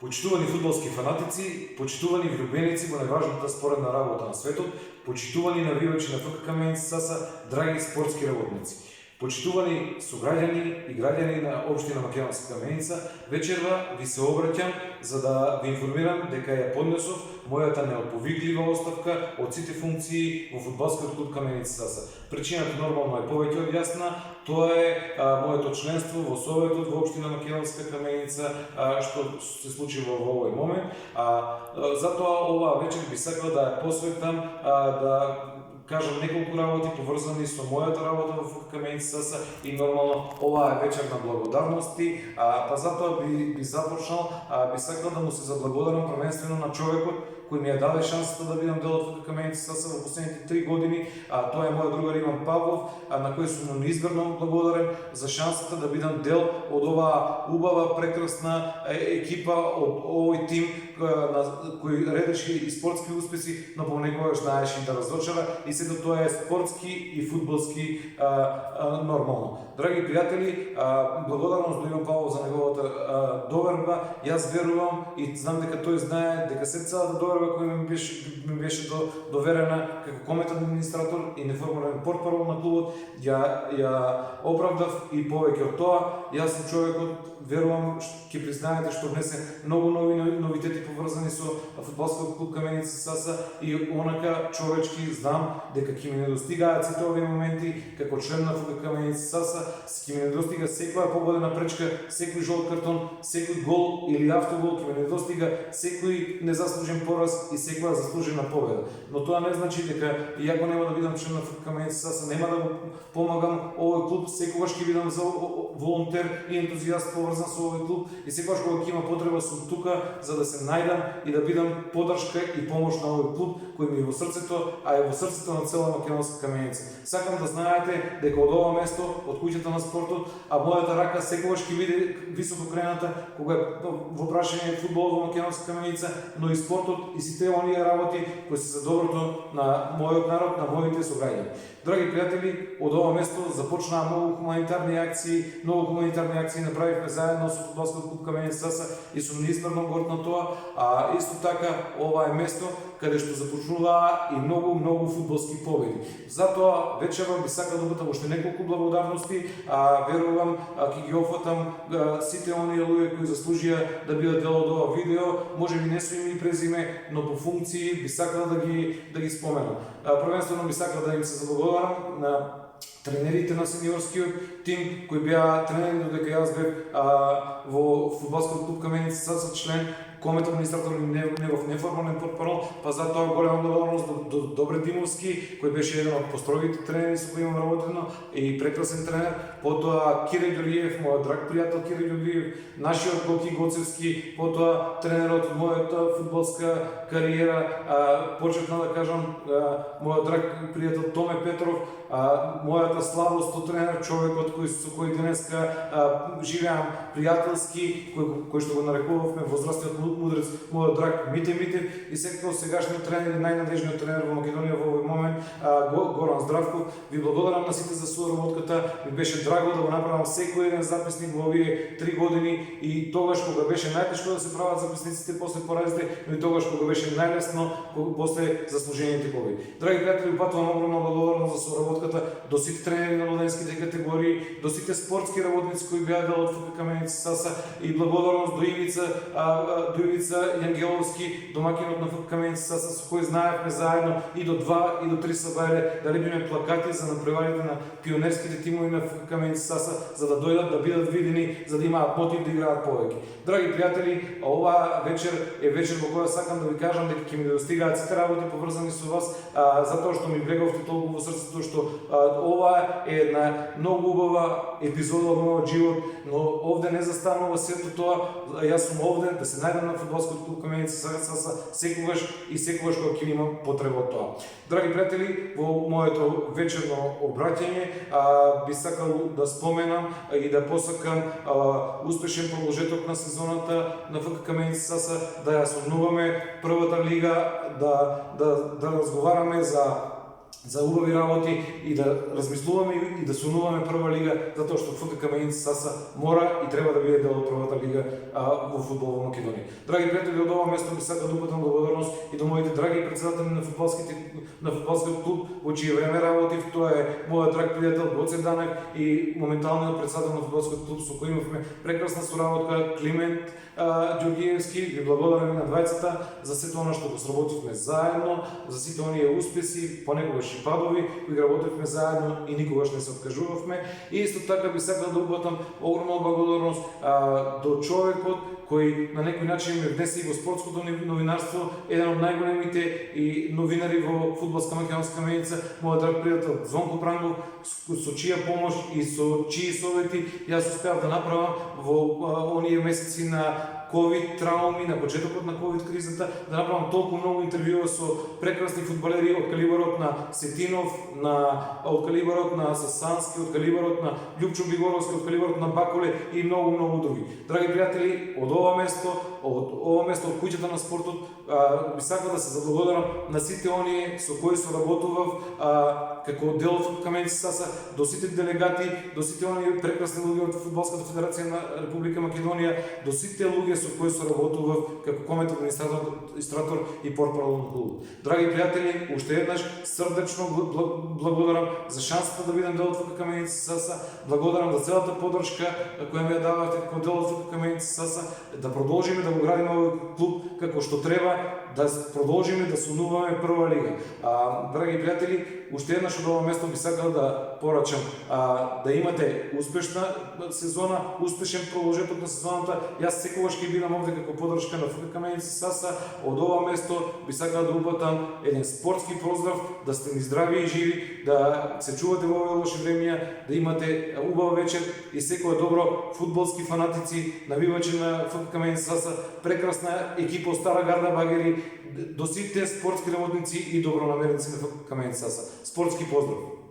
Почитувани фудбалски фанатици, почитувани влюбеници во најважната споредна работа на светот, почитувани навивачи на ФК Каменица Саса, драги спортски работници. Почитувани сограѓани и граѓани на општина Македонска Каменица, вечерва ви се обраќам за да ви информирам дека ја поднесов мојата неотповиклива оставка од сите функции во фудбалскиот клуб Каменица Саса. Причината нормално е повеќе од јасна, тоа е моето членство во Советот во општина Македонска Каменица, што се случи во овој момент. Затоа оваа вечер би сакал да ја посветам да кажам неколку работи поврзани со мојата работа во ФК Каменица Саса и нормално оваа е вечер на благодарности, па затоа би започнал, би сакал да му се заблагодарам првенствено на човекот кој ми ја даде шансата да бидам дел од ФК Каменица Саса во последните 3 години, тоа е мојот другар Иван Павлов, на кој сум му неизмерно благодарен за шансата да бидам дел од оваа убава, прекрасна екипа, од овој тим кој редеше и спортски успеси, но понекогаш знаеше и да разочара, и сето тоа е спортски и фудбалски нормално. Драги пријатели, благодарност до Иван Павлов за неговата доверба. Јас верувам и знам дека тој знае дека се целата доверба која ми беше доверена како комитет администратор и неформален портпарол на клубот, ја оправдав и повеќе од тоа. Јас сум човекот, верувам, ќе признаете што внесе многу новитети поврзани со фудбалскиот клуб Каменица Саса и онака човечки знам дека ќе ми недостигаат сите овие моменти како член на ФК Каменица Саса, ќе ми недостига секоја победена пречка, секој жолт картон, секој гол или автогол, ќе ми недостига секој незаслужен пораз и секоја заслужена победа. Но тоа не значи дека иако нема да бидам член на ФК Каменица Саса, нема да го помагам овој клуб, секогаш ќе бидам за волонтер и ентузијаст поврзан со овој клуб и секогаш кога ќе има потреба сум тука за да се најдам и да бидам поддршка и помош на овој клуб кој ми е во срцето, а е во срцето на цела Македонска Каменица. Сакам да знаете дека од ова место, од куќата на спортот, мојата рака секогаш ќе биде високо крената кога во прашање фудбал во Македонска Каменица, но и спортот и сите оние работи кои се за доброто на мојот народ, на моите сограѓани. Драги пријатели, од ова место започнаа многу хуманитарни акции направивме заедно со фудбалскиот клуб Каменица Саса и сум неизмерно горд на тоа, исто така ова е место каде што започнуваа и многу фудбалски победи. Затоа вечерва би сакал да бутам уште неколку благодарности, верувам ќе ги офатам сите оние луѓе кои заслужија да бидат дел од ова видео, можеби не со име и презиме, но по функции би сакал да ги споменам. Првенствено би сакал да им се заблагодарам на тренерите на сениорскиот тим кои беа тренери додека јас бев во фудбалскиот клуб Каменица Саса член, комитет администратор и негов неформален портпарол, па затоа голема благодарност до Добре Димовски, кој беше еден од построгите тренери со кои имам работено и прекрасен тренер, потоа Кире Ѓорѓиев, мојот драг пријател Кире Ѓорѓиев, нашиот Гоки Гоцевски, потоа тренерот од мојата фудбалска кариера, почетна да кажам, мојот драг пријател Томе Петров, мојата славост од тренер, човекот со кој денеска живеам пријателски, кој што го нарекувавме возрастниот мудрец, мојот драг Мите Митев и секако сегашниот тренер и најнадежниот тренер во Македонија во овој момент, Горан Здравков. Ви благодарам на сите за соработката, ми беше драго да го направам секој еден записник во овие 3 години и тогаш кога беше најтешко да се прават записниците после поразите, но и тогаш кога беше најлесно после заслужените победи. Драги пријатели, упатувам огромна благодарност за соработката до сите тренери на младенските категории, до сите спортски работници кои беа дел од ФК Каменица Саса и благодарност до Ивица Јангеловски, домакинот на ФК Каменица Саса, со кој знаевме заедно и до 2 и до 3 сабајле да лепиме плакати за направарите на пионерските тимови на ФК Каменица Саса, за да дојдат да бидат видени, за да имаат мотив да играат повеќе. Драги пријатели, оваа вечер е вечер во која сакам да ви кажам дека ќе ми достигаат сите работи поврзани со вас, затоа што ми влеговте толку во срцето што ова е една многу убава епизода од мојот живот, но овде не застанува сето тоа, јас сум овде да се најдам на фудбалскиот клуб Каменица Саса секогаш кога ќе имам потреба од тоа. Драги пријатели, во моето вечерно обраќање би сакал да споменам и да посакам успешен продолжеток на сезоната на ФК Каменица Саса, да ја сонуваме првата лига, да разговараме за за убави работи и да размислуваме и да сонуваме прва лига, затоа што ФК Каменица Саса мора и треба да биде дел од првата лига во фудбал во Македонија. Драги пријатели, од ова место би сакал да упатам благодарност и до моите драги председатели на фудбалскиот клуб во чие време работив. Тоа е мојот драг пријател Гоце Данев и моменталниот председател на фудбалскиот клуб со кој имавме прекрасна соработка, Климент Ѓоргиевски. Ви благодарам и на двајцата за сето она што го сработивме заедно, за сите оние успеси, понекогаш и падови, кои работевме заедно и никогаш не се откажувавме. И исто така би сакал да упатам огромна благодарност до човекот кој на некој начин ме внесе и во спортското новинарство, еден од најголемите и новинари во фудбалска македонска медица, мојот драг пријател Звонко Прангов, со чија помош и со чии совети јас успеав да направам во оние месеци на ковид трауми, на почетокот на ковид кризата, да направам толку многу интервјуа со прекрасни фудбалери од калибарот на Сетинов, од калибарот на Сасански, од калибарот на Љупчо Бигоровски, од калибарот на Баколе и многу други. Драги пријатели, од ова место, од куќата на спортот, би сакал да се заблагодарам на сите оние со кои соработував како дел од Каменица Саса, до сите делегати, до сите оние прекрасни луѓе од Фудбалската федерација на Република Македонија, до сите луѓе со кои соработував како коментар администратор и портпарол на клубот. Драги пријатели, уште еднаш срдечно благодарам за шансата да бидам дел од ФК Каменица Саса, благодарам за целата поддршка која ми ја дававте како дел од ФК Каменица Саса, да продолжиме да го градиме овој клуб како што треба, да продолжиме да сонуваме прва лига. Драги пријатели, уште еднаш од ова место би сакал да порачам да имате успешна сезона, успешен продолжеток на сезоната. Јас секогаш ќе бидам овде како поддршка на ФК Каменица Саса. Од ова место би сакал да упатам еден спортски поздрав, да сте ми здрави и живи, да се чувате во овие лоши времиња, да имате убава вечер и секое добро. Фудбалски фанатици, навивачи на ФК Каменица Саса, прекрасна екипа од Стара Гарда Багери, до сите спортски работници и добронамерници на ФК Каменица Саса. Спортски поздрав!